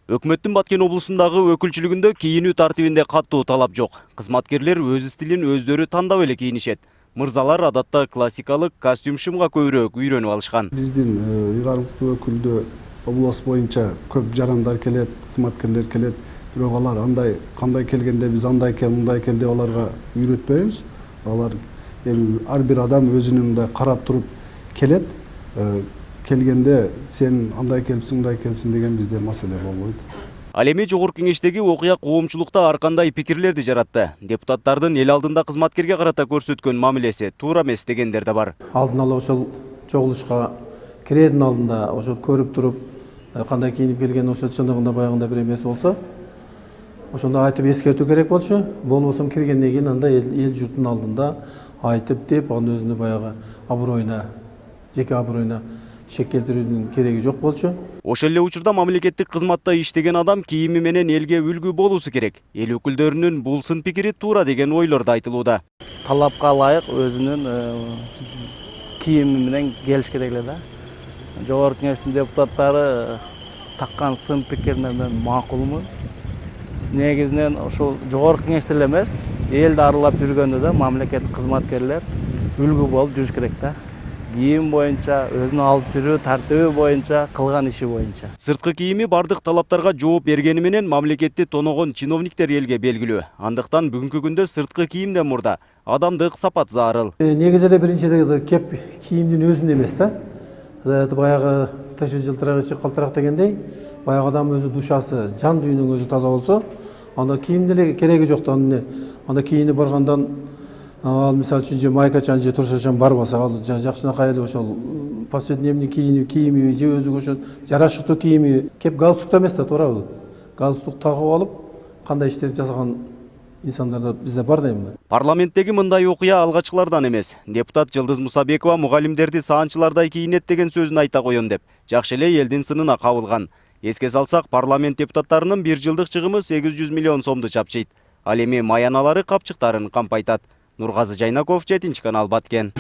Өкмөттүн Баткен облусундагы өкүлчүлүгүндө кийинүү тартибинде каттуу талап жок. Кызматкерлер өз стилин өздөрү тандап эле кийинишет. Мырзалар адатта классикалык костюм-шымга көбүрөөк үйрөнүп алышкан. Биздин ыйгарымдуу өкүлдө область боюнча көп жарандар келет, кызматкерлер келет. Бирок алар кандай келгенде биз андай кел, мындай кел деп аларга үйрөтпөйбүз. Алар ар бир адам өзүнүн мындай карап туруп келет. Келгенде сен андай келипсиң, мындай келипсиң деген бизде маселе болбойт. Ал эми жогорку кеңештеги окуя коомчулукта ар кандай пикирлерди жаратты. Депутаттардын эл алдында кызматкерге карата көрсөткөн мамилеси туура эмес дегендер да бар. Алдын ала ошол чогулушка кирердин алдында ошол көрүп туруп, кандай кийинип келген ошо чындыгында баягында бир эмес болсо, ошондо айтып эскертүү керек болчу. Болбосо киргенден кийин анда эл журттун алдында айтып деп, анын өзүнө баягы аброюна, жеке аброюна шек келтирүүнүн кереги жок болчу. Ошол эле учурда мамлекеттик кызматта иштеген адам кийими менен элге үлгү болуусу керек. Эл өкүлдөрүнүн бул сын пикири туура деген ойлор да айтылууда. Талапка ылайык өзүнүн кийими менен келиш керек эле да. Жогорку кеңештин депутаттары таккан сын пикирине мен макулмун. Негизинен ошол жогорку кеңеште эле эмес, элди аралап жүргөндө да мамлекеттик кызматкерлер үлгү болуп жүрүш керек да. Кийим боюнча, өзүнүн алып жүрүү тартиби боюнча, кылган иши боюнча. Сырткы кийими бардык талаптарга жооп бергени менен мамлекетти тоногон чиновниктер элге белгилүү. Андыктан бүгүнкү күндө сырткы кийимден мурда адамдык сапат зарыл. Негизи эле биринчиден кеп кийимдин өзүндө эмес да. Баягы тышы жылтырак ичи калтырак дегендей, баягы адам өзү душасы, жан дүйнөң өзү таза болсо, анда кийим деле кереги жок да. Анда кийинип баргандан ал мисалы үчүн же майкачан же туршачан барбаса, ал жакшынакай эле ошол повседневный кийими же өзүгө ошо жарашыктуу кийими кеп галстук эмес да, туурабы? Галстук тагып алып, кандай иштерди жасаган инсандар да бизде бар да эми. Парламенттеги мындай окуя алгачкылардан эмес. Депутат Жылдыз Мусабекова мугалимдерди саанчылардай кийинет деген сөзүн айта коён деп, жакшы эле элдин сынына кабылган. Эске салсак, парламент депутаттарынын 1 жылдык чыгымы 800 миллион сомду чапчыйт. Ал эми маяналары капчыктарын кампайтат. Нургазы Жайнаков, 7 канал, Баткен.